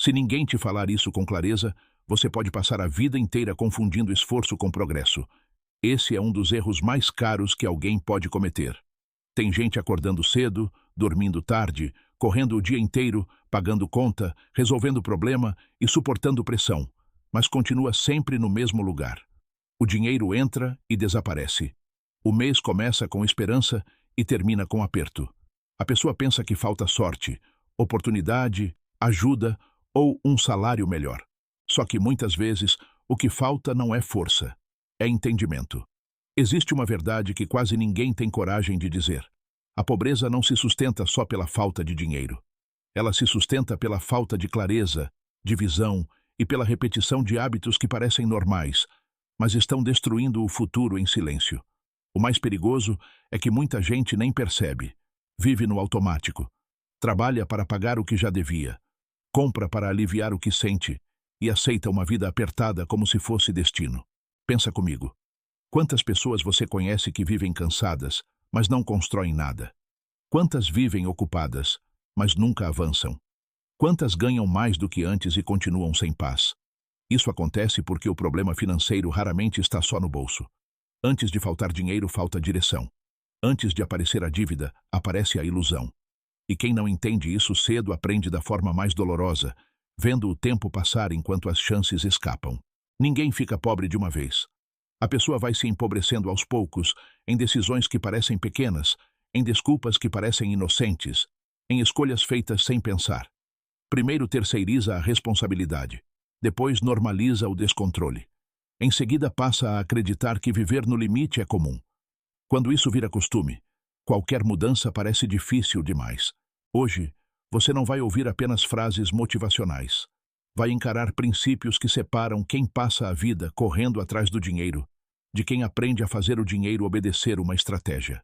Se ninguém te falar isso com clareza, você pode passar a vida inteira confundindo esforço com progresso. Esse é um dos erros mais caros que alguém pode cometer. Tem gente acordando cedo, dormindo tarde, correndo o dia inteiro, pagando conta, resolvendo problema e suportando pressão, mas continua sempre no mesmo lugar. O dinheiro entra e desaparece. O mês começa com esperança e termina com aperto. A pessoa pensa que falta sorte, oportunidade, ajuda ou um salário melhor. Só que muitas vezes o que falta não é força, é entendimento. Existe uma verdade que quase ninguém tem coragem de dizer. A pobreza não se sustenta só pela falta de dinheiro. Ela se sustenta pela falta de clareza, de visão e pela repetição de hábitos que parecem normais, mas estão destruindo o futuro em silêncio. O mais perigoso é que muita gente nem percebe. Vive no automático. Trabalha para pagar o que já devia. Compra para aliviar o que sente e aceita uma vida apertada como se fosse destino. Pensa comigo. Quantas pessoas você conhece que vivem cansadas, mas não constroem nada? Quantas vivem ocupadas, mas nunca avançam? Quantas ganham mais do que antes e continuam sem paz? Isso acontece porque o problema financeiro raramente está só no bolso. Antes de faltar dinheiro, falta direção. Antes de aparecer a dívida, aparece a ilusão. E quem não entende isso cedo aprende da forma mais dolorosa, vendo o tempo passar enquanto as chances escapam. Ninguém fica pobre de uma vez. A pessoa vai se empobrecendo aos poucos, em decisões que parecem pequenas, em desculpas que parecem inocentes, em escolhas feitas sem pensar. Primeiro terceiriza a responsabilidade, depois normaliza o descontrole. Em seguida passa a acreditar que viver no limite é comum. Quando isso vira costume, qualquer mudança parece difícil demais. Hoje, você não vai ouvir apenas frases motivacionais. Vai encarar princípios que separam quem passa a vida correndo atrás do dinheiro, de quem aprende a fazer o dinheiro obedecer uma estratégia.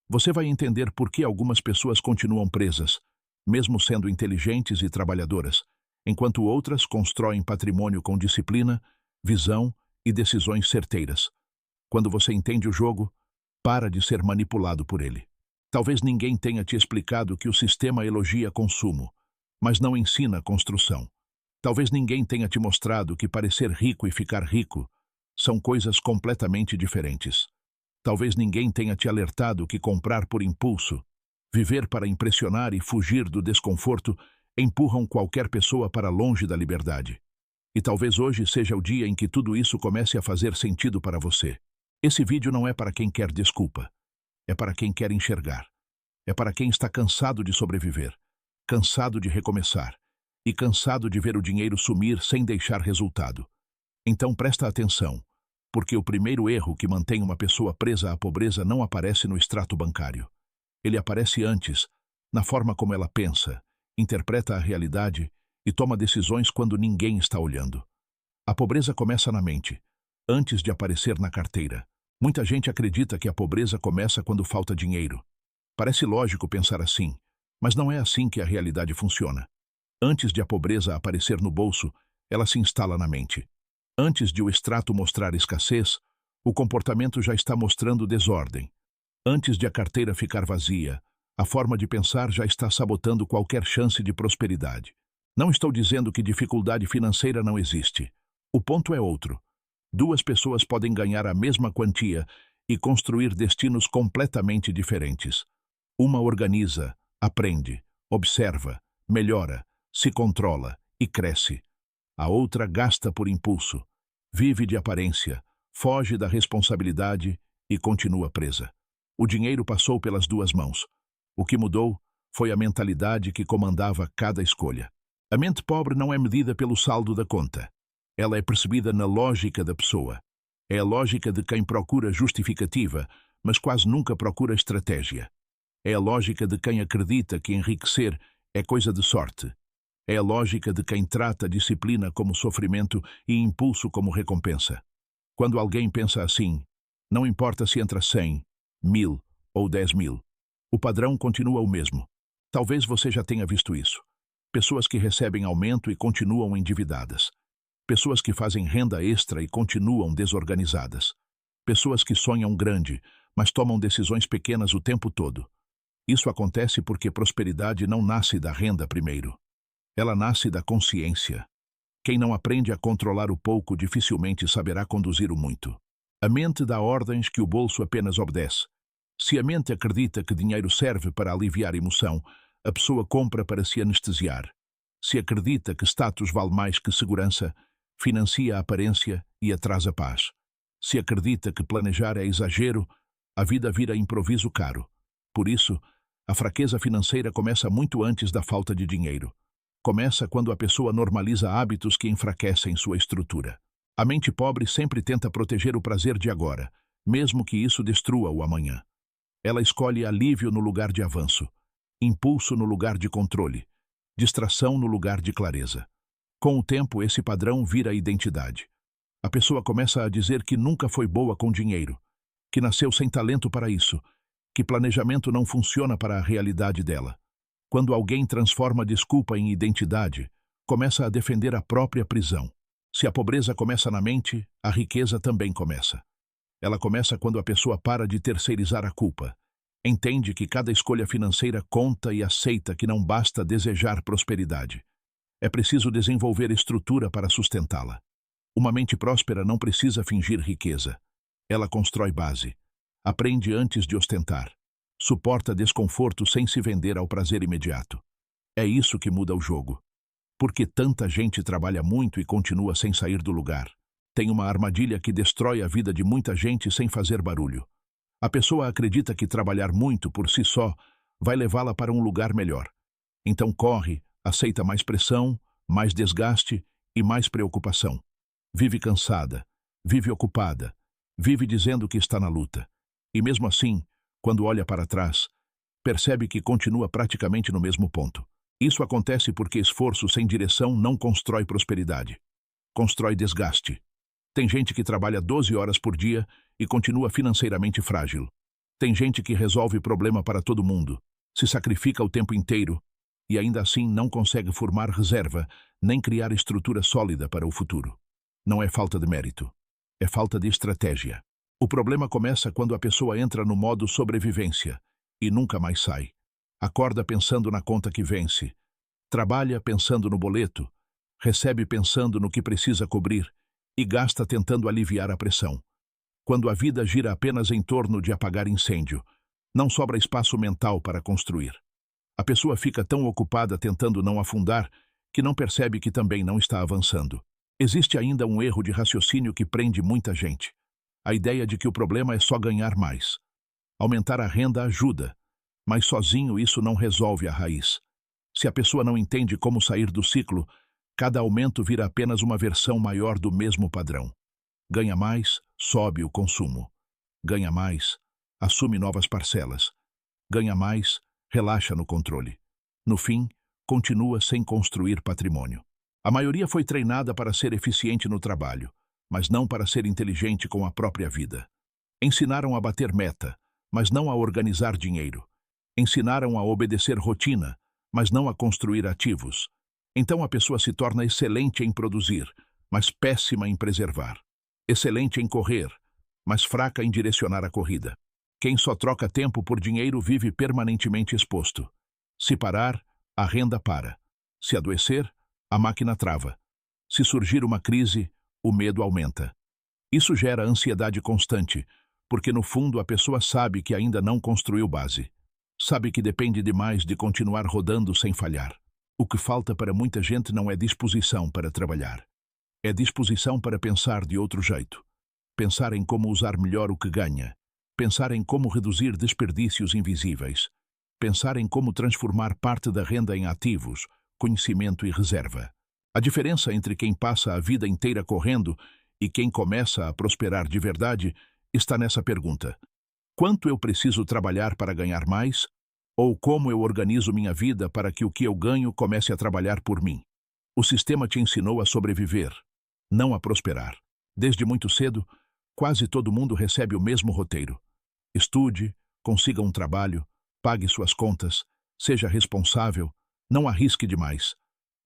Você vai entender por que algumas pessoas continuam presas, mesmo sendo inteligentes e trabalhadoras, enquanto outras constroem patrimônio com disciplina, visão e decisões certeiras. Quando você entende o jogo, para de ser manipulado por ele. Talvez ninguém tenha te explicado que o sistema elogia consumo, mas não ensina construção. Talvez ninguém tenha te mostrado que parecer rico e ficar rico são coisas completamente diferentes. Talvez ninguém tenha te alertado que comprar por impulso, viver para impressionar e fugir do desconforto empurram qualquer pessoa para longe da liberdade. E talvez hoje seja o dia em que tudo isso comece a fazer sentido para você. Esse vídeo não é para quem quer desculpa. É para quem quer enxergar. É para quem está cansado de sobreviver, cansado de recomeçar e cansado de ver o dinheiro sumir sem deixar resultado. Então presta atenção, porque o primeiro erro que mantém uma pessoa presa à pobreza não aparece no extrato bancário. Ele aparece antes, na forma como ela pensa, interpreta a realidade e toma decisões quando ninguém está olhando. A pobreza começa na mente, antes de aparecer na carteira. Muita gente acredita que a pobreza começa quando falta dinheiro. Parece lógico pensar assim, mas não é assim que a realidade funciona. Antes de a pobreza aparecer no bolso, ela se instala na mente. Antes de o extrato mostrar escassez, o comportamento já está mostrando desordem. Antes de a carteira ficar vazia, a forma de pensar já está sabotando qualquer chance de prosperidade. Não estou dizendo que dificuldade financeira não existe. O ponto é outro. Duas pessoas podem ganhar a mesma quantia e construir destinos completamente diferentes. Uma organiza, aprende, observa, melhora, se controla e cresce. A outra gasta por impulso, vive de aparência, foge da responsabilidade e continua presa. O dinheiro passou pelas duas mãos. O que mudou foi a mentalidade que comandava cada escolha. A mente pobre não é medida pelo saldo da conta. Ela é percebida na lógica da pessoa. É a lógica de quem procura justificativa, mas quase nunca procura estratégia. É a lógica de quem acredita que enriquecer é coisa de sorte. É a lógica de quem trata a disciplina como sofrimento e impulso como recompensa. Quando alguém pensa assim, não importa se entra 100, 1000 ou 10.000. O padrão continua o mesmo. Talvez você já tenha visto isso. Pessoas que recebem aumento e continuam endividadas. Pessoas que fazem renda extra e continuam desorganizadas. Pessoas que sonham grande, mas tomam decisões pequenas o tempo todo. Isso acontece porque prosperidade não nasce da renda primeiro. Ela nasce da consciência. Quem não aprende a controlar o pouco dificilmente saberá conduzir o muito. A mente dá ordens que o bolso apenas obedece. Se a mente acredita que dinheiro serve para aliviar emoção, a pessoa compra para se anestesiar. Se acredita que status vale mais que segurança, financia a aparência e atrasa a paz. Se acredita que planejar é exagero, a vida vira improviso caro. Por isso, a fraqueza financeira começa muito antes da falta de dinheiro. Começa quando a pessoa normaliza hábitos que enfraquecem sua estrutura. A mente pobre sempre tenta proteger o prazer de agora, mesmo que isso destrua o amanhã. Ela escolhe alívio no lugar de avanço, impulso no lugar de controle, distração no lugar de clareza. Com o tempo, esse padrão vira identidade. A pessoa começa a dizer que nunca foi boa com dinheiro, que nasceu sem talento para isso, que planejamento não funciona para a realidade dela. Quando alguém transforma desculpa em identidade, começa a defender a própria prisão. Se a pobreza começa na mente, a riqueza também começa. Ela começa quando a pessoa para de terceirizar a culpa. Entende que cada escolha financeira conta e aceita que não basta desejar prosperidade. É preciso desenvolver estrutura para sustentá-la. Uma mente próspera não precisa fingir riqueza. Ela constrói base. Aprende antes de ostentar. Suporta desconforto sem se vender ao prazer imediato. É isso que muda o jogo. Por que tanta gente trabalha muito e continua sem sair do lugar? Tem uma armadilha que destrói a vida de muita gente sem fazer barulho. A pessoa acredita que trabalhar muito por si só vai levá-la para um lugar melhor. Então corre, aceita mais pressão, mais desgaste e mais preocupação. Vive cansada, vive ocupada, vive dizendo que está na luta. E mesmo assim, quando olha para trás, percebe que continua praticamente no mesmo ponto. Isso acontece porque esforço sem direção não constrói prosperidade. Constrói desgaste. Tem gente que trabalha 12 horas por dia e continua financeiramente frágil. Tem gente que resolve problema para todo mundo, se sacrifica o tempo inteiro e ainda assim não consegue formar reserva nem criar estrutura sólida para o futuro. Não é falta de mérito, é falta de estratégia. O problema começa quando a pessoa entra no modo sobrevivência e nunca mais sai. Acorda pensando na conta que vence, trabalha pensando no boleto, recebe pensando no que precisa cobrir e gasta tentando aliviar a pressão. Quando a vida gira apenas em torno de apagar incêndio, não sobra espaço mental para construir. A pessoa fica tão ocupada tentando não afundar que não percebe que também não está avançando. Existe ainda um erro de raciocínio que prende muita gente. A ideia de que o problema é só ganhar mais. Aumentar a renda ajuda, mas sozinho isso não resolve a raiz. Se a pessoa não entende como sair do ciclo, cada aumento vira apenas uma versão maior do mesmo padrão. Ganha mais, sobe o consumo. Ganha mais, assume novas parcelas. Ganha mais, relaxa no controle. No fim, continua sem construir patrimônio. A maioria foi treinada para ser eficiente no trabalho, mas não para ser inteligente com a própria vida. Ensinaram a bater meta, mas não a organizar dinheiro. Ensinaram a obedecer rotina, mas não a construir ativos. Então a pessoa se torna excelente em produzir, mas péssima em preservar. Excelente em correr, mas fraca em direcionar a corrida. Quem só troca tempo por dinheiro vive permanentemente exposto. Se parar, a renda para. Se adoecer, a máquina trava. Se surgir uma crise, o medo aumenta. Isso gera ansiedade constante, porque no fundo a pessoa sabe que ainda não construiu base. Sabe que depende demais de continuar rodando sem falhar. O que falta para muita gente não é disposição para trabalhar. É disposição para pensar de outro jeito. Pensar em como usar melhor o que ganha. Pensar em como reduzir desperdícios invisíveis. Pensar em como transformar parte da renda em ativos, conhecimento e reserva. A diferença entre quem passa a vida inteira correndo e quem começa a prosperar de verdade está nessa pergunta: quanto eu preciso trabalhar para ganhar mais? Ou como eu organizo minha vida para que o que eu ganho comece a trabalhar por mim? O sistema te ensinou a sobreviver, não a prosperar. Desde muito cedo, quase todo mundo recebe o mesmo roteiro. Estude, consiga um trabalho, pague suas contas, seja responsável, não arrisque demais.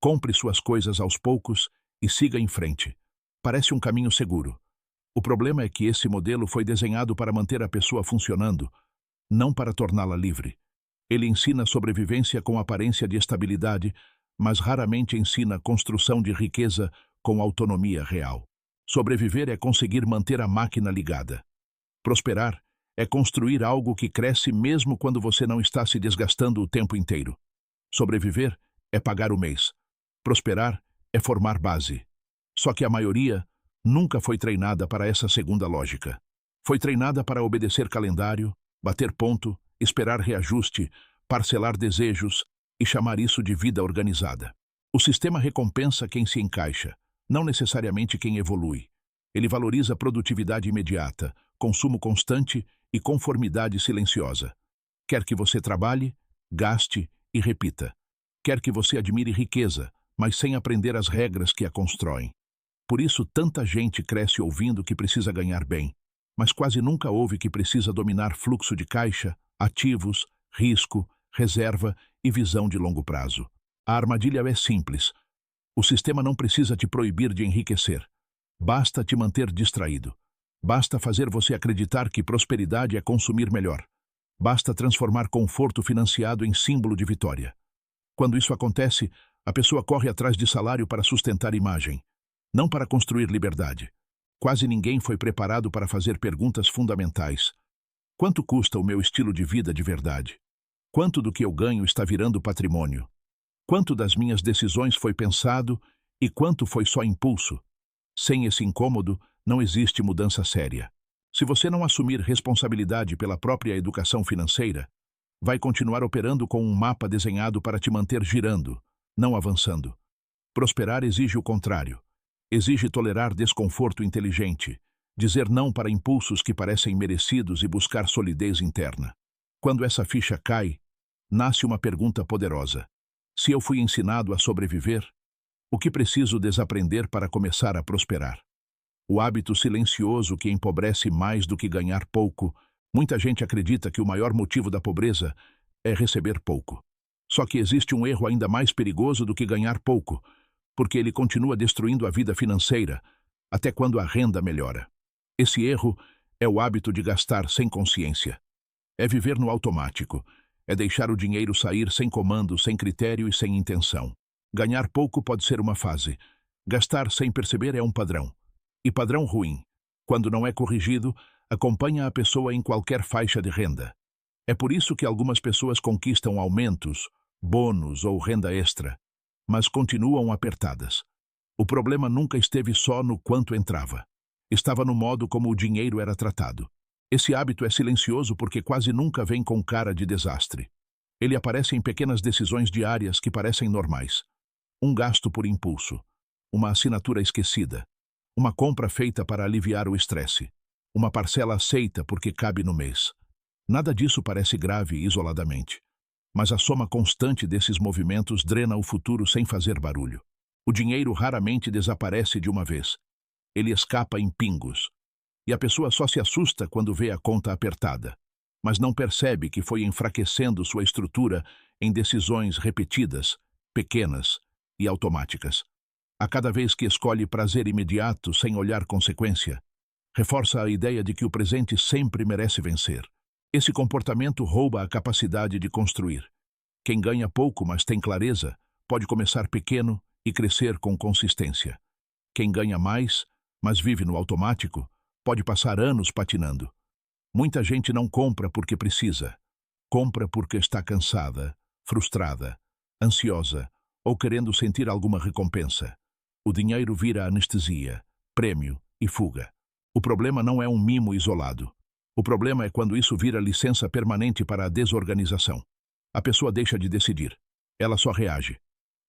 Compre suas coisas aos poucos e siga em frente. Parece um caminho seguro. O problema é que esse modelo foi desenhado para manter a pessoa funcionando, não para torná-la livre. Ele ensina sobrevivência com aparência de estabilidade, mas raramente ensina a construção de riqueza com autonomia real. Sobreviver é conseguir manter a máquina ligada. Prosperar é construir algo que cresce mesmo quando você não está se desgastando o tempo inteiro. Sobreviver é pagar o mês. Prosperar é formar base. Só que a maioria nunca foi treinada para essa segunda lógica. Foi treinada para obedecer calendário, bater ponto, esperar reajuste, parcelar desejos e chamar isso de vida organizada. O sistema recompensa quem se encaixa, não necessariamente quem evolui. Ele valoriza produtividade imediata, consumo constante e conformidade silenciosa. Quer que você trabalhe, gaste e repita. Quer que você admire riqueza, mas sem aprender as regras que a constroem. Por isso, tanta gente cresce ouvindo que precisa ganhar bem, mas quase nunca ouve que precisa dominar fluxo de caixa, ativos, risco, reserva e visão de longo prazo. A armadilha é simples. O sistema não precisa te proibir de enriquecer. Basta te manter distraído. Basta fazer você acreditar que prosperidade é consumir melhor. Basta transformar conforto financiado em símbolo de vitória. Quando isso acontece, a pessoa corre atrás de salário para sustentar imagem, não para construir liberdade. Quase ninguém foi preparado para fazer perguntas fundamentais. Quanto custa o meu estilo de vida de verdade? Quanto do que eu ganho está virando patrimônio? Quanto das minhas decisões foi pensado e quanto foi só impulso? Sem esse incômodo, não existe mudança séria. Se você não assumir responsabilidade pela própria educação financeira, vai continuar operando com um mapa desenhado para te manter girando, não avançando. Prosperar exige o contrário. Exige tolerar desconforto inteligente, dizer não para impulsos que parecem merecidos e buscar solidez interna. Quando essa ficha cai, nasce uma pergunta poderosa. Se eu fui ensinado a sobreviver, o que preciso desaprender para começar a prosperar? O hábito silencioso que empobrece mais do que ganhar pouco. Muita gente acredita que o maior motivo da pobreza é receber pouco. Só que existe um erro ainda mais perigoso do que ganhar pouco, porque ele continua destruindo a vida financeira até quando a renda melhora. Esse erro é o hábito de gastar sem consciência. É viver no automático. É deixar o dinheiro sair sem comando, sem critério e sem intenção. Ganhar pouco pode ser uma fase. Gastar sem perceber é um padrão. E padrão ruim, quando não é corrigido, acompanha a pessoa em qualquer faixa de renda. É por isso que algumas pessoas conquistam aumentos, bônus ou renda extra, mas continuam apertadas. O problema nunca esteve só no quanto entrava. Estava no modo como o dinheiro era tratado. Esse hábito é silencioso porque quase nunca vem com cara de desastre. Ele aparece em pequenas decisões diárias que parecem normais. Um gasto por impulso, uma assinatura esquecida, uma compra feita para aliviar o estresse, uma parcela aceita porque cabe no mês. Nada disso parece grave isoladamente, mas a soma constante desses movimentos drena o futuro sem fazer barulho. O dinheiro raramente desaparece de uma vez. Ele escapa em pingos. E a pessoa só se assusta quando vê a conta apertada, mas não percebe que foi enfraquecendo sua estrutura em decisões repetidas, pequenas e automáticas. A cada vez que escolhe prazer imediato sem olhar consequência, reforça a ideia de que o presente sempre merece vencer. Esse comportamento rouba a capacidade de construir. Quem ganha pouco, mas tem clareza, pode começar pequeno e crescer com consistência. Quem ganha mais, mas vive no automático, pode passar anos patinando. Muita gente não compra porque precisa. Compra porque está cansada, frustrada, ansiosa ou querendo sentir alguma recompensa. O dinheiro vira anestesia, prêmio e fuga. O problema não é um mimo isolado. O problema é quando isso vira licença permanente para a desorganização. A pessoa deixa de decidir. Ela só reage.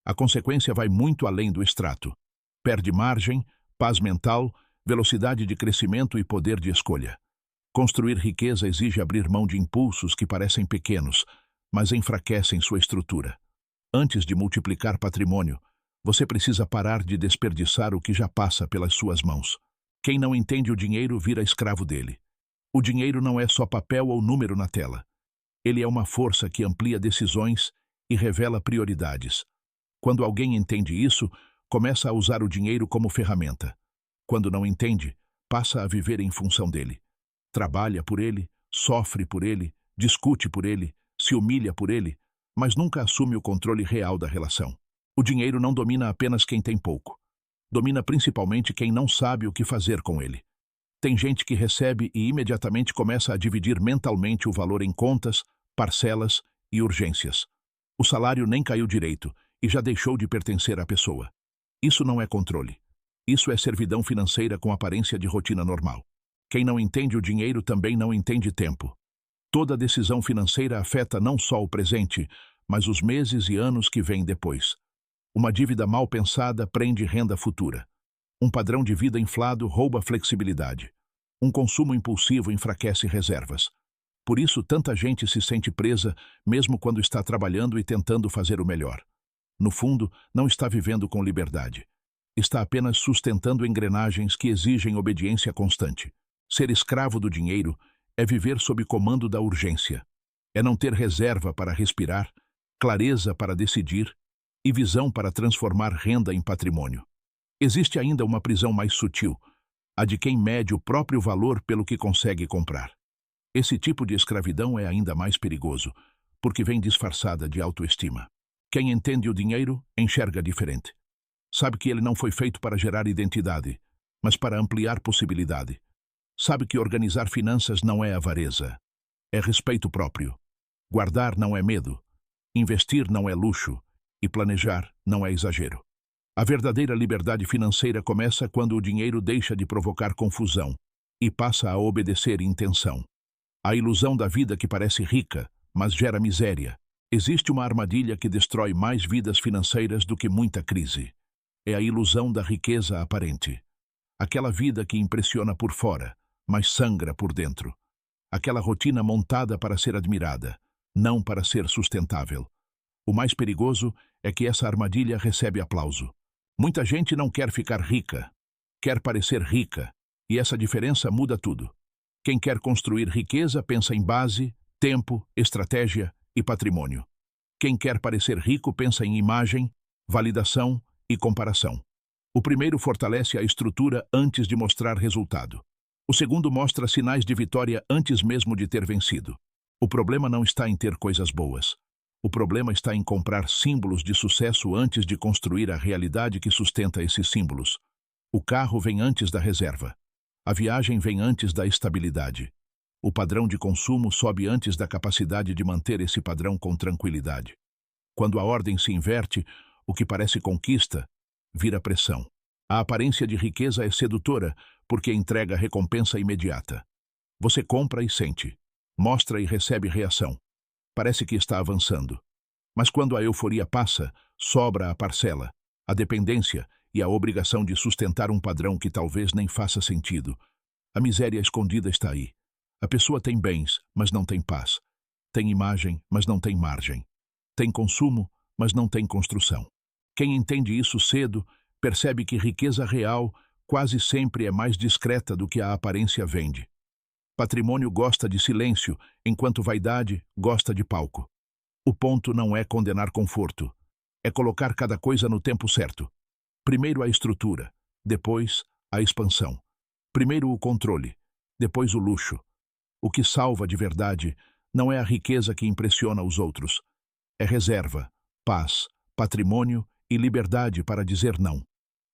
A consequência vai muito além do extrato. Perde margem, paz mental, velocidade de crescimento e poder de escolha. Construir riqueza exige abrir mão de impulsos que parecem pequenos, mas enfraquecem sua estrutura. Antes de multiplicar patrimônio, você precisa parar de desperdiçar o que já passa pelas suas mãos. Quem não entende o dinheiro vira escravo dele. O dinheiro não é só papel ou número na tela. Ele é uma força que amplia decisões e revela prioridades. Quando alguém entende isso, começa a usar o dinheiro como ferramenta. Quando não entende, passa a viver em função dele. Trabalha por ele, sofre por ele, discute por ele, se humilha por ele, mas nunca assume o controle real da relação. O dinheiro não domina apenas quem tem pouco. Domina principalmente quem não sabe o que fazer com ele. Tem gente que recebe e imediatamente começa a dividir mentalmente o valor em contas, parcelas e urgências. O salário nem caiu direito e já deixou de pertencer à pessoa. Isso não é controle. Isso é servidão financeira com aparência de rotina normal. Quem não entende o dinheiro também não entende tempo. Toda decisão financeira afeta não só o presente, mas os meses e anos que vêm depois. Uma dívida mal pensada prende renda futura. Um padrão de vida inflado rouba flexibilidade. Um consumo impulsivo enfraquece reservas. Por isso, tanta gente se sente presa, mesmo quando está trabalhando e tentando fazer o melhor. No fundo, não está vivendo com liberdade. Está apenas sustentando engrenagens que exigem obediência constante. Ser escravo do dinheiro é viver sob comando da urgência. É não ter reserva para respirar, clareza para decidir e visão para transformar renda em patrimônio. Existe ainda uma prisão mais sutil, a de quem mede o próprio valor pelo que consegue comprar. Esse tipo de escravidão é ainda mais perigoso, porque vem disfarçada de autoestima. Quem entende o dinheiro enxerga diferente. Sabe que ele não foi feito para gerar identidade, mas para ampliar possibilidade. Sabe que organizar finanças não é avareza, é respeito próprio. Guardar não é medo, investir não é luxo e planejar não é exagero. A verdadeira liberdade financeira começa quando o dinheiro deixa de provocar confusão e passa a obedecer intenção. A ilusão da vida que parece rica, mas gera miséria. Existe uma armadilha que destrói mais vidas financeiras do que muita crise. É a ilusão da riqueza aparente. Aquela vida que impressiona por fora, mas sangra por dentro. Aquela rotina montada para ser admirada, não para ser sustentável. O mais perigoso é que essa armadilha recebe aplauso. Muita gente não quer ficar rica, quer parecer rica, e essa diferença muda tudo. Quem quer construir riqueza pensa em base, tempo, estratégia e patrimônio. Quem quer parecer rico pensa em imagem, validação e comparação. O primeiro fortalece a estrutura antes de mostrar resultado. O segundo mostra sinais de vitória antes mesmo de ter vencido. O problema não está em ter coisas boas. O problema está em comprar símbolos de sucesso antes de construir a realidade que sustenta esses símbolos. O carro vem antes da reserva. A viagem vem antes da estabilidade. O padrão de consumo sobe antes da capacidade de manter esse padrão com tranquilidade. Quando a ordem se inverte, o que parece conquista vira pressão. A aparência de riqueza é sedutora porque entrega recompensa imediata. Você compra e sente, mostra e recebe reação. Parece que está avançando. Mas quando a euforia passa, sobra a parcela, a dependência e a obrigação de sustentar um padrão que talvez nem faça sentido. A miséria escondida está aí. A pessoa tem bens, mas não tem paz. Tem imagem, mas não tem margem. Tem consumo, mas não tem construção. Quem entende isso cedo, percebe que riqueza real quase sempre é mais discreta do que a aparência vende. Patrimônio gosta de silêncio, enquanto vaidade gosta de palco. O ponto não é condenar conforto, é colocar cada coisa no tempo certo. Primeiro a estrutura, depois a expansão. Primeiro o controle, depois o luxo. O que salva de verdade não é a riqueza que impressiona os outros. É reserva, paz, patrimônio e liberdade para dizer não.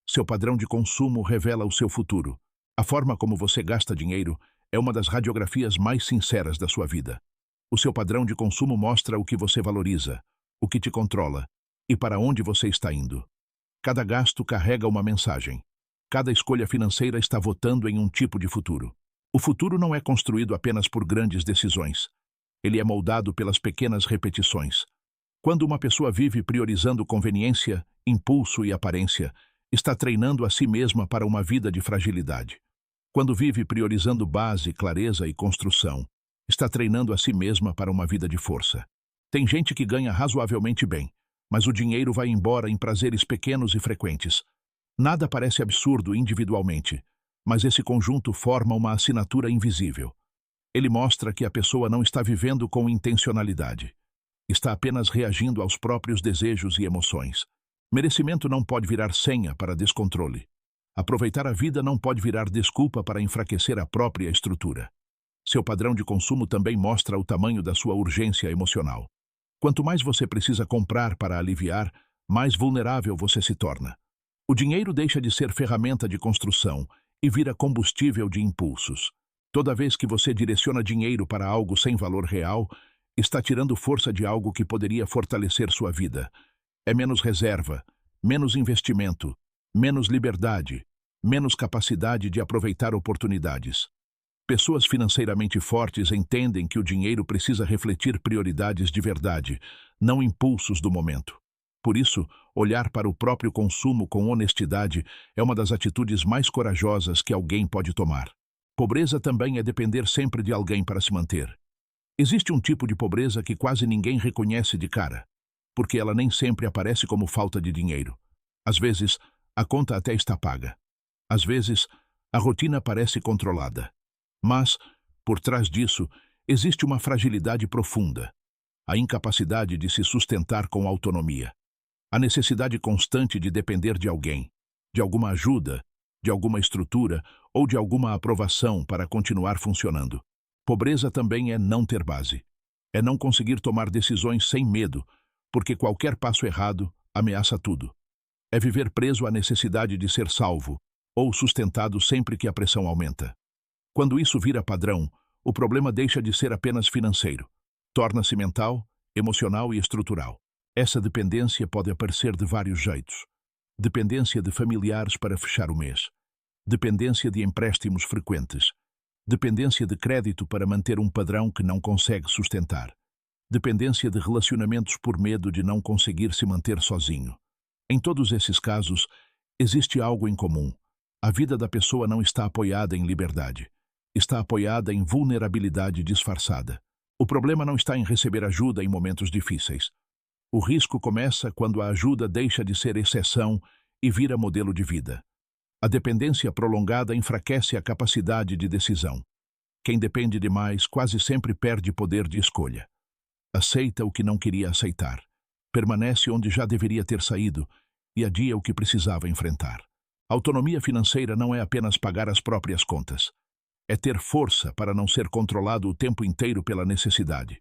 Seu padrão de consumo revela o seu futuro. A forma como você gasta dinheiro é uma das radiografias mais sinceras da sua vida. O seu padrão de consumo mostra o que você valoriza, o que te controla e para onde você está indo. Cada gasto carrega uma mensagem. Cada escolha financeira está votando em um tipo de futuro. O futuro não é construído apenas por grandes decisões. Ele é moldado pelas pequenas repetições. Quando uma pessoa vive priorizando conveniência, impulso e aparência, está treinando a si mesma para uma vida de fragilidade. Quando vive priorizando base, clareza e construção, está treinando a si mesma para uma vida de força. Tem gente que ganha razoavelmente bem, mas o dinheiro vai embora em prazeres pequenos e frequentes. Nada parece absurdo individualmente, mas esse conjunto forma uma assinatura invisível. Ele mostra que a pessoa não está vivendo com intencionalidade. Está apenas reagindo aos próprios desejos e emoções. Merecimento não pode virar senha para descontrole. Aproveitar a vida não pode virar desculpa para enfraquecer a própria estrutura. Seu padrão de consumo também mostra o tamanho da sua urgência emocional. Quanto mais você precisa comprar para aliviar, mais vulnerável você se torna. O dinheiro deixa de ser ferramenta de construção e vira combustível de impulsos. Toda vez que você direciona dinheiro para algo sem valor real, está tirando força de algo que poderia fortalecer sua vida. É menos reserva, menos investimento, menos liberdade, menos capacidade de aproveitar oportunidades. Pessoas financeiramente fortes entendem que o dinheiro precisa refletir prioridades de verdade, não impulsos do momento. Por isso, olhar para o próprio consumo com honestidade é uma das atitudes mais corajosas que alguém pode tomar. Pobreza também é depender sempre de alguém para se manter. Existe um tipo de pobreza que quase ninguém reconhece de cara, porque ela nem sempre aparece como falta de dinheiro. Às vezes, a conta até está paga. Às vezes, a rotina parece controlada. Mas, por trás disso, existe uma fragilidade profunda, a incapacidade de se sustentar com autonomia, a necessidade constante de depender de alguém, de alguma ajuda, de alguma estrutura ou de alguma aprovação para continuar funcionando. Pobreza também é não ter base, é não conseguir tomar decisões sem medo, porque qualquer passo errado ameaça tudo. É viver preso à necessidade de ser salvo ou sustentado sempre que a pressão aumenta. Quando isso vira padrão, o problema deixa de ser apenas financeiro. Torna-se mental, emocional e estrutural. Essa dependência pode aparecer de vários jeitos. Dependência de familiares para fechar o mês. Dependência de empréstimos frequentes. Dependência de crédito para manter um padrão que não consegue sustentar. Dependência de relacionamentos por medo de não conseguir se manter sozinho. Em todos esses casos, existe algo em comum. A vida da pessoa não está apoiada em liberdade. Está apoiada em vulnerabilidade disfarçada. O problema não está em receber ajuda em momentos difíceis. O risco começa quando a ajuda deixa de ser exceção e vira modelo de vida. A dependência prolongada enfraquece a capacidade de decisão. Quem depende demais quase sempre perde poder de escolha. Aceita o que não queria aceitar. Permanece onde já deveria ter saído e adia o que precisava enfrentar. Autonomia financeira não é apenas pagar as próprias contas. É ter força para não ser controlado o tempo inteiro pela necessidade.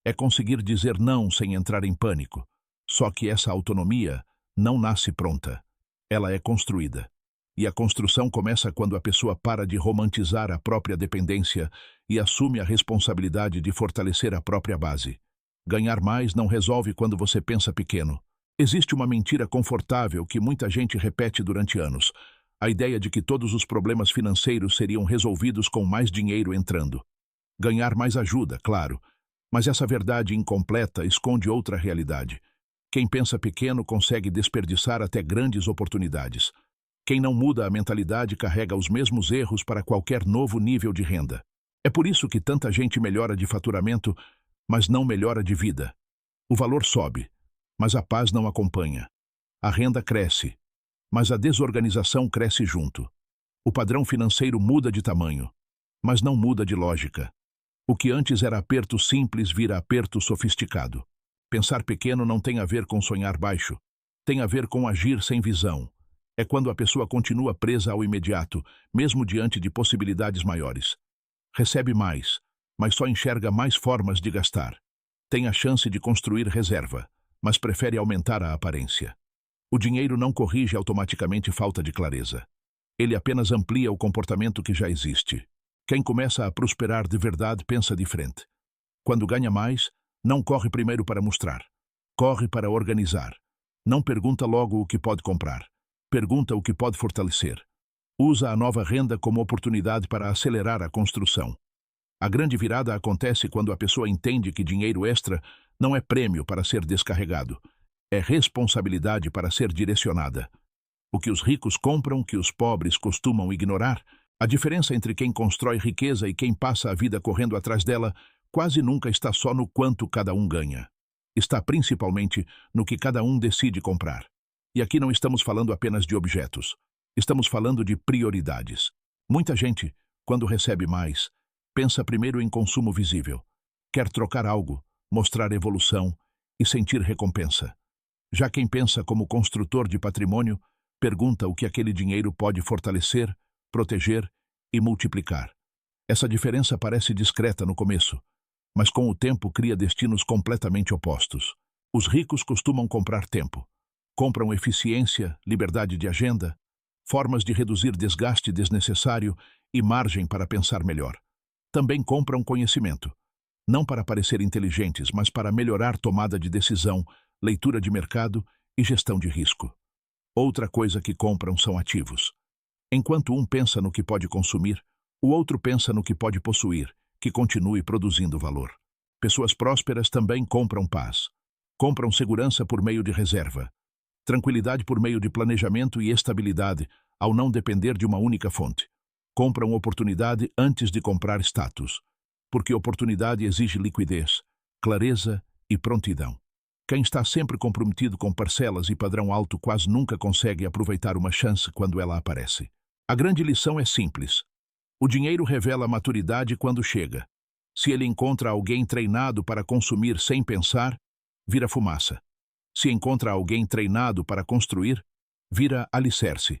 É conseguir dizer não sem entrar em pânico. Só que essa autonomia não nasce pronta. Ela é construída. E a construção começa quando a pessoa para de romantizar a própria dependência e assume a responsabilidade de fortalecer a própria base. Ganhar mais não resolve quando você pensa pequeno. Existe uma mentira confortável que muita gente repete durante anos. A ideia de que todos os problemas financeiros seriam resolvidos com mais dinheiro entrando. Ganhar mais ajuda, claro, mas essa verdade incompleta esconde outra realidade. Quem pensa pequeno consegue desperdiçar até grandes oportunidades. Quem não muda a mentalidade carrega os mesmos erros para qualquer novo nível de renda. É por isso que tanta gente melhora de faturamento, mas não melhora de vida. O valor sobe, mas a paz não acompanha. A renda cresce, mas a desorganização cresce junto. O padrão financeiro muda de tamanho, mas não muda de lógica. O que antes era aperto simples vira aperto sofisticado. Pensar pequeno não tem a ver com sonhar baixo, tem a ver com agir sem visão. É quando a pessoa continua presa ao imediato, mesmo diante de possibilidades maiores. Recebe mais, mas só enxerga mais formas de gastar. Tem a chance de construir reserva, mas prefere aumentar a aparência. O dinheiro não corrige automaticamente falta de clareza. Ele apenas amplia o comportamento que já existe. Quem começa a prosperar de verdade pensa diferente. Quando ganha mais, não corre primeiro para mostrar. Corre para organizar. Não pergunta logo o que pode comprar. Pergunta o que pode fortalecer. Usa a nova renda como oportunidade para acelerar a construção. A grande virada acontece quando a pessoa entende que dinheiro extra não é prêmio para ser descarregado. É responsabilidade para ser direcionada. O que os ricos compram, que os pobres costumam ignorar, a diferença entre quem constrói riqueza e quem passa a vida correndo atrás dela, quase nunca está só no quanto cada um ganha. Está principalmente no que cada um decide comprar. E aqui não estamos falando apenas de objetos. Estamos falando de prioridades. Muita gente, quando recebe mais, pensa primeiro em consumo visível. Quer trocar algo, mostrar evolução e sentir recompensa. Já quem pensa como construtor de patrimônio, pergunta o que aquele dinheiro pode fortalecer, proteger e multiplicar. Essa diferença parece discreta no começo, mas com o tempo cria destinos completamente opostos. Os ricos costumam comprar tempo. Compram eficiência, liberdade de agenda, formas de reduzir desgaste desnecessário e margem para pensar melhor. Também compram conhecimento, não para parecer inteligentes, mas para melhorar tomada de decisão, leitura de mercado e gestão de risco. Outra coisa que compram são ativos. Enquanto um pensa no que pode consumir, o outro pensa no que pode possuir, que continue produzindo valor. Pessoas prósperas também compram paz. Compram segurança por meio de reserva, tranquilidade por meio de planejamento e estabilidade, ao não depender de uma única fonte. Compram oportunidade antes de comprar status, porque oportunidade exige liquidez, clareza e prontidão. Quem está sempre comprometido com parcelas e padrão alto quase nunca consegue aproveitar uma chance quando ela aparece. A grande lição é simples. O dinheiro revela maturidade quando chega. Se ele encontra alguém treinado para consumir sem pensar, vira fumaça. Se encontra alguém treinado para construir, vira alicerce.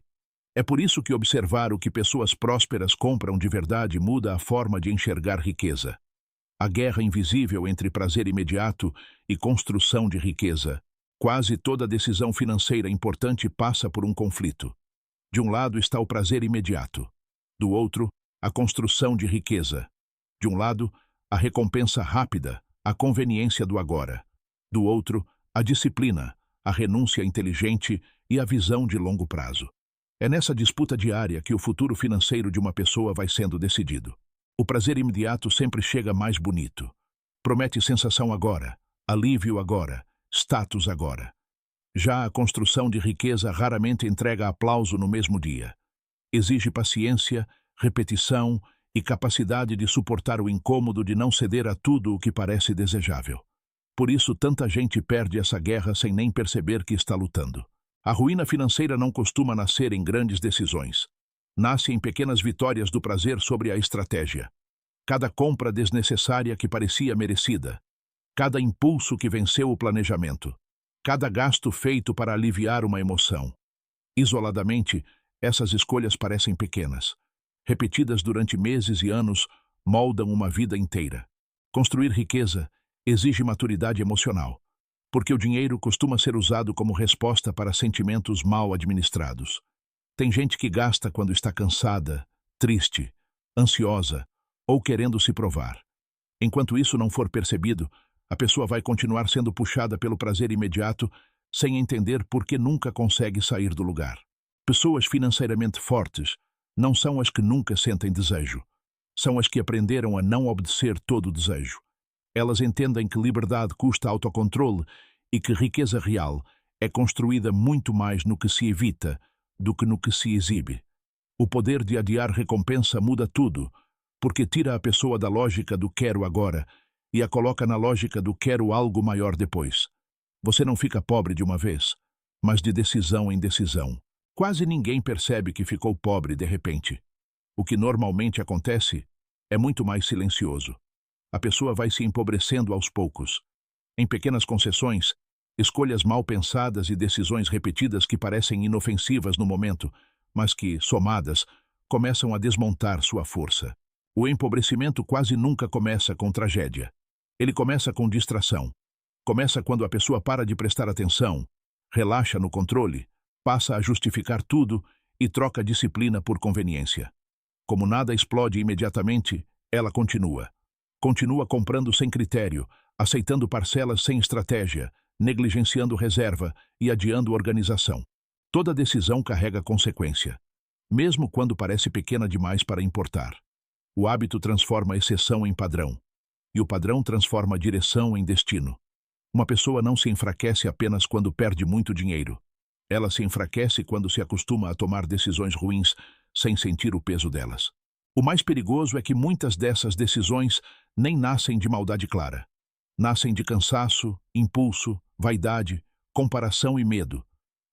É por isso que observar o que pessoas prósperas compram de verdade muda a forma de enxergar riqueza. A guerra invisível entre prazer imediato e construção de riqueza. Quase toda decisão financeira importante passa por um conflito. De um lado está o prazer imediato. Do outro, a construção de riqueza. De um lado, a recompensa rápida, a conveniência do agora. Do outro, a disciplina, a renúncia inteligente e a visão de longo prazo. É nessa disputa diária que o futuro financeiro de uma pessoa vai sendo decidido. O prazer imediato sempre chega mais bonito. Promete sensação agora, alívio agora, status agora. Já a construção de riqueza raramente entrega aplauso no mesmo dia. Exige paciência, repetição e capacidade de suportar o incômodo de não ceder a tudo o que parece desejável. Por isso, tanta gente perde essa guerra sem nem perceber que está lutando. A ruína financeira não costuma nascer em grandes decisões. Nasce em pequenas vitórias do prazer sobre a estratégia. Cada compra desnecessária que parecia merecida. Cada impulso que venceu o planejamento. Cada gasto feito para aliviar uma emoção. Isoladamente, essas escolhas parecem pequenas. Repetidas durante meses e anos, moldam uma vida inteira. Construir riqueza exige maturidade emocional, porque o dinheiro costuma ser usado como resposta para sentimentos mal administrados. Tem gente que gasta quando está cansada, triste, ansiosa ou querendo se provar. Enquanto isso não for percebido, a pessoa vai continuar sendo puxada pelo prazer imediato sem entender por que nunca consegue sair do lugar. Pessoas financeiramente fortes não são as que nunca sentem desejo. São as que aprenderam a não obedecer todo o desejo. Elas entendem que liberdade custa autocontrole e que riqueza real é construída muito mais no que se evita do que no que se exibe. O poder de adiar recompensa muda tudo, porque tira a pessoa da lógica do quero agora e a coloca na lógica do quero algo maior depois. Você não fica pobre de uma vez, mas de decisão em decisão. Quase ninguém percebe que ficou pobre de repente. O que normalmente acontece é muito mais silencioso. A pessoa vai se empobrecendo aos poucos. Em pequenas concessões, escolhas mal pensadas e decisões repetidas que parecem inofensivas no momento, mas que, somadas, começam a desmontar sua força. O empobrecimento quase nunca começa com tragédia. Ele começa com distração. Começa quando a pessoa para de prestar atenção, relaxa no controle, passa a justificar tudo e troca a disciplina por conveniência. Como nada explode imediatamente, ela continua. Continua comprando sem critério, aceitando parcelas sem estratégia, negligenciando reserva e adiando organização. Toda decisão carrega consequência, mesmo quando parece pequena demais para importar. O hábito transforma a exceção em padrão, e o padrão transforma a direção em destino. Uma pessoa não se enfraquece apenas quando perde muito dinheiro. Ela se enfraquece quando se acostuma a tomar decisões ruins sem sentir o peso delas. O mais perigoso é que muitas dessas decisões nem nascem de maldade clara. Nascem de cansaço, impulso, vaidade, comparação e medo.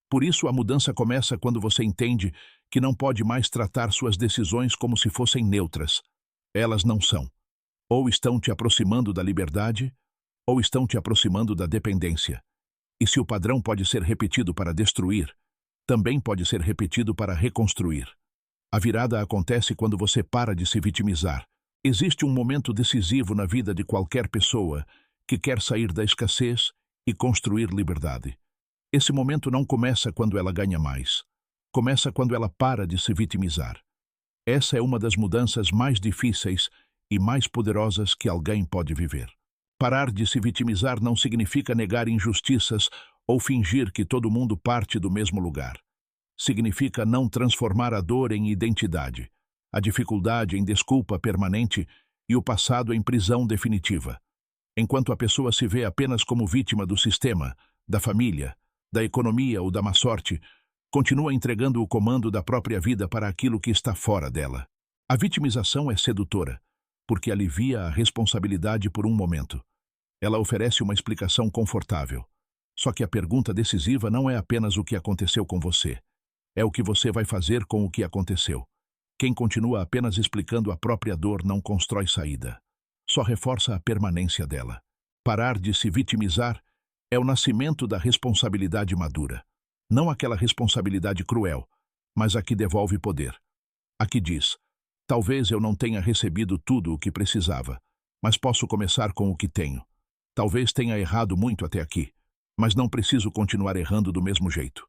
Por isso, a mudança começa quando você entende que não pode mais tratar suas decisões como se fossem neutras. Elas não são. Ou estão te aproximando da liberdade, ou estão te aproximando da dependência. E se o padrão pode ser repetido para destruir, também pode ser repetido para reconstruir. A virada acontece quando você para de se vitimizar. Existe um momento decisivo na vida de qualquer pessoa que quer sair da escassez e construir liberdade. Esse momento não começa quando ela ganha mais. Começa quando ela para de se vitimizar. Essa é uma das mudanças mais difíceis e mais poderosas que alguém pode viver. Parar de se vitimizar não significa negar injustiças ou fingir que todo mundo parte do mesmo lugar. Significa não transformar a dor em identidade, a dificuldade em desculpa permanente e o passado em prisão definitiva. Enquanto a pessoa se vê apenas como vítima do sistema, da família, da economia ou da má sorte, continua entregando o comando da própria vida para aquilo que está fora dela. A vitimização é sedutora, porque alivia a responsabilidade por um momento. Ela oferece uma explicação confortável. Só que a pergunta decisiva não é apenas o que aconteceu com você. É o que você vai fazer com o que aconteceu. Quem continua apenas explicando a própria dor não constrói saída. Só reforça a permanência dela. Parar de se vitimizar é o nascimento da responsabilidade madura. Não aquela responsabilidade cruel, mas a que devolve poder. A que diz: talvez eu não tenha recebido tudo o que precisava, mas posso começar com o que tenho. Talvez tenha errado muito até aqui, mas não preciso continuar errando do mesmo jeito.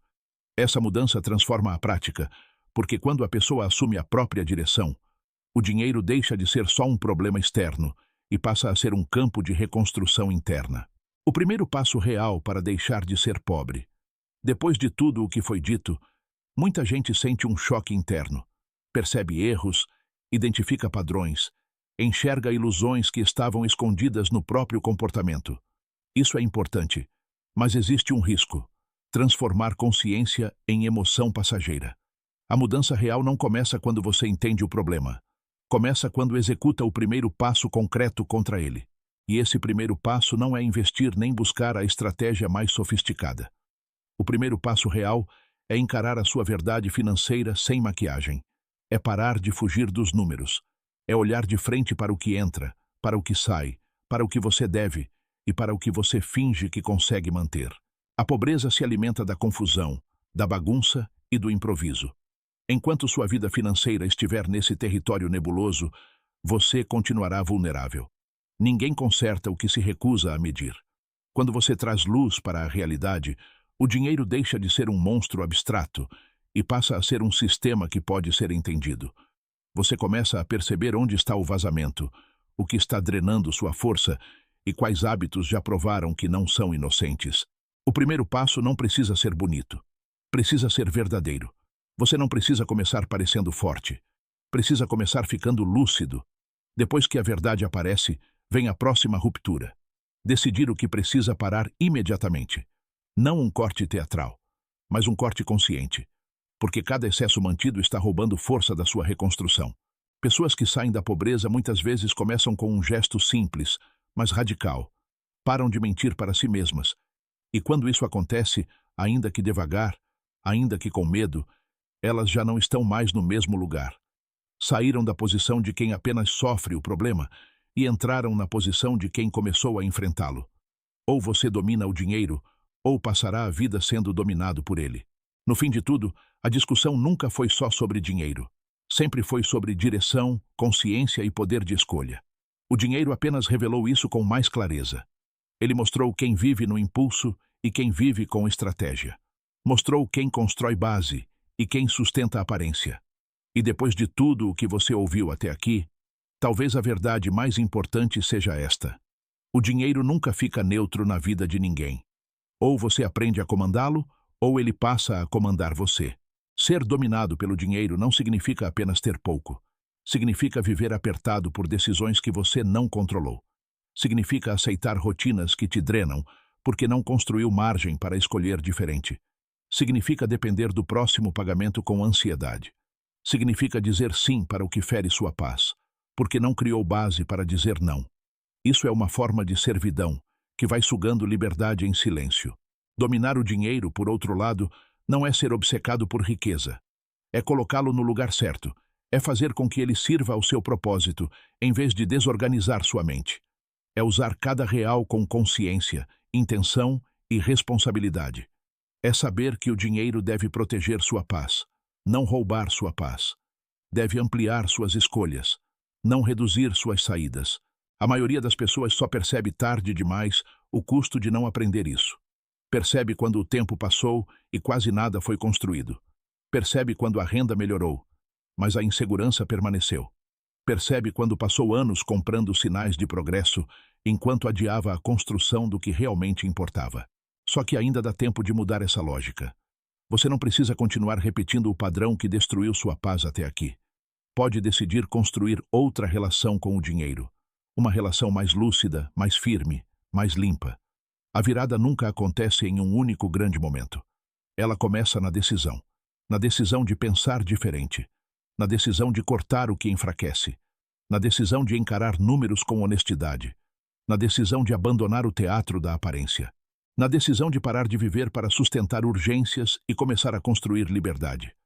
Essa mudança transforma a prática, porque quando a pessoa assume a própria direção, o dinheiro deixa de ser só um problema externo e passa a ser um campo de reconstrução interna. O primeiro passo real para deixar de ser pobre. Depois de tudo o que foi dito, muita gente sente um choque interno, percebe erros, identifica padrões, enxerga ilusões que estavam escondidas no próprio comportamento. Isso é importante, mas existe um risco: transformar consciência em emoção passageira. A mudança real não começa quando você entende o problema. Começa quando executa o primeiro passo concreto contra ele. E esse primeiro passo não é investir nem buscar a estratégia mais sofisticada. O primeiro passo real é encarar a sua verdade financeira sem maquiagem. É parar de fugir dos números. É olhar de frente para o que entra, para o que sai, para o que você deve e para o que você finge que consegue manter. A pobreza se alimenta da confusão, da bagunça e do improviso. Enquanto sua vida financeira estiver nesse território nebuloso, você continuará vulnerável. Ninguém conserta o que se recusa a medir. Quando você traz luz para a realidade, o dinheiro deixa de ser um monstro abstrato e passa a ser um sistema que pode ser entendido. Você começa a perceber onde está o vazamento, o que está drenando sua força e quais hábitos já provaram que não são inocentes. O primeiro passo não precisa ser bonito. Precisa ser verdadeiro. Você não precisa começar parecendo forte. Precisa começar ficando lúcido. Depois que a verdade aparece, vem a próxima ruptura. Decidir o que precisa parar imediatamente. Não um corte teatral, mas um corte consciente. Porque cada excesso mantido está roubando força da sua reconstrução. Pessoas que saem da pobreza muitas vezes começam com um gesto simples, mas radical. Param de mentir para si mesmas. E quando isso acontece, ainda que devagar, ainda que com medo, elas já não estão mais no mesmo lugar. Saíram da posição de quem apenas sofre o problema e entraram na posição de quem começou a enfrentá-lo. Ou você domina o dinheiro, ou passará a vida sendo dominado por ele. No fim de tudo, a discussão nunca foi só sobre dinheiro. Sempre foi sobre direção, consciência e poder de escolha. O dinheiro apenas revelou isso com mais clareza. Ele mostrou quem vive no impulso e quem vive com estratégia. Mostrou quem constrói base e quem sustenta a aparência. E depois de tudo o que você ouviu até aqui, talvez a verdade mais importante seja esta: o dinheiro nunca fica neutro na vida de ninguém. Ou você aprende a comandá-lo, ou ele passa a comandar você. Ser dominado pelo dinheiro não significa apenas ter pouco. Significa viver apertado por decisões que você não controlou. Significa aceitar rotinas que te drenam, porque não construiu margem para escolher diferente. Significa depender do próximo pagamento com ansiedade. Significa dizer sim para o que fere sua paz, porque não criou base para dizer não. Isso é uma forma de servidão, que vai sugando liberdade em silêncio. Dominar o dinheiro, por outro lado, não é ser obcecado por riqueza. É colocá-lo no lugar certo. É fazer com que ele sirva ao seu propósito, em vez de desorganizar sua mente. É usar cada real com consciência, intenção e responsabilidade. É saber que o dinheiro deve proteger sua paz, não roubar sua paz. Deve ampliar suas escolhas, não reduzir suas saídas. A maioria das pessoas só percebe tarde demais o custo de não aprender isso. Percebe quando o tempo passou e quase nada foi construído. Percebe quando a renda melhorou, mas a insegurança permaneceu. Percebe quando passou anos comprando sinais de progresso, enquanto adiava a construção do que realmente importava. Só que ainda dá tempo de mudar essa lógica. Você não precisa continuar repetindo o padrão que destruiu sua paz até aqui. Pode decidir construir outra relação com o dinheiro. Uma relação mais lúcida, mais firme, mais limpa. A virada nunca acontece em um único grande momento. Ela começa na decisão. Na decisão de pensar diferente. Na decisão de cortar o que enfraquece. Na decisão de encarar números com honestidade. Na decisão de abandonar o teatro da aparência. Na decisão de parar de viver para sustentar urgências e começar a construir liberdade.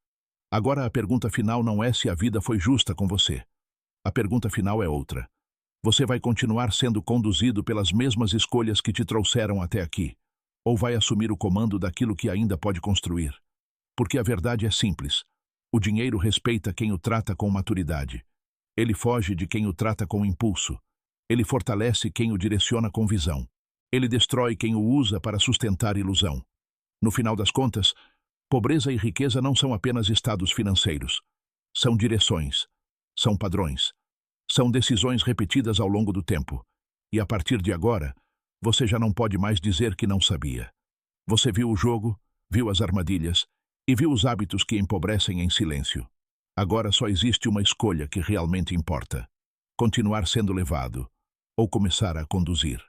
Agora a pergunta final não é se a vida foi justa com você. A pergunta final é outra. Você vai continuar sendo conduzido pelas mesmas escolhas que te trouxeram até aqui? Ou vai assumir o comando daquilo que ainda pode construir? Porque a verdade é simples. O dinheiro respeita quem o trata com maturidade. Ele foge de quem o trata com impulso. Ele fortalece quem o direciona com visão. Ele destrói quem o usa para sustentar ilusão. No final das contas, pobreza e riqueza não são apenas estados financeiros. São direções. São padrões. São decisões repetidas ao longo do tempo. E a partir de agora, você já não pode mais dizer que não sabia. Você viu o jogo, viu as armadilhas e viu os hábitos que empobrecem em silêncio. Agora só existe uma escolha que realmente importa: continuar sendo levado ou começar a conduzir.